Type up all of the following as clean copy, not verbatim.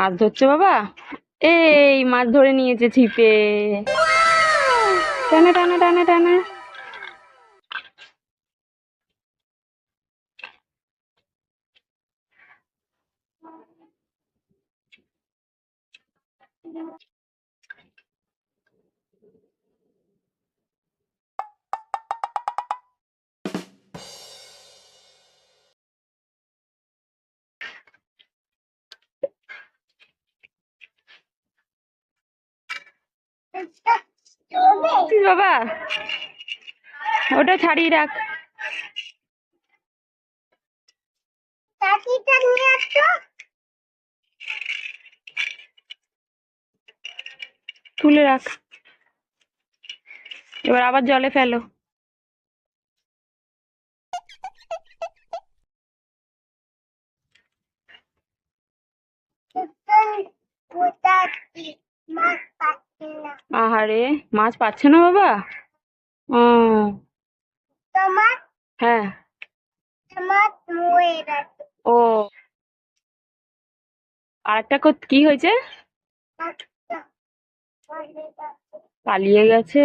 মাছ ধরছে বাবা। এই মাছ ধরে নিয়েছে ছিপে। টানা টানা টানা টানা। বাবা ওটা ছাড়িয়ে রাখ। তুলে রাখ, এবার আবার জলে ফেলো। আহারে, মাছ পাচ্ছে না বাবা। ও হ্যাঁ। ও আরেকটা কি হয়েছে? পালিয়ে গেছে।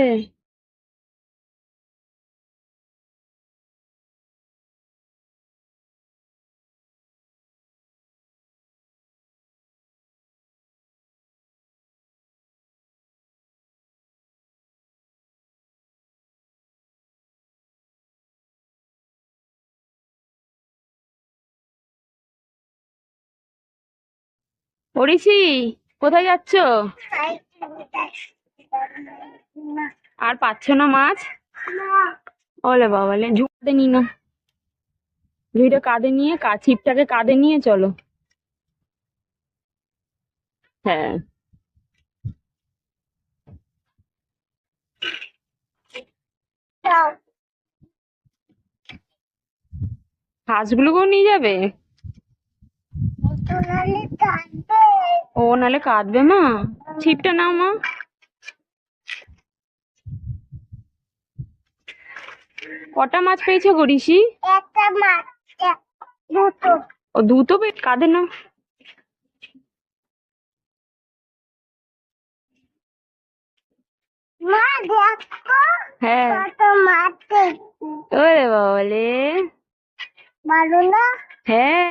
ওড়িশি, কোথায় যাচ্ছ? আর পাচ্ছ না মাছ? ওলে বাবালে, ঝুঁকতে নি না, ঝুড়িটা কাঁধে নিয়ে ছিপটাকে কাঁধে নিয়ে চলো। হ্যাঁ, হাঁসগুলোকেও নিয়ে যাবে? ও নালে কাঁদবে মা। ছিপটা নাও মা। কটা মাছ পেয়েছো গো ঋষি? ও দুটো কাঁধে নাও। হ্যাঁ, ওরে বাবালে, হ্যাঁ।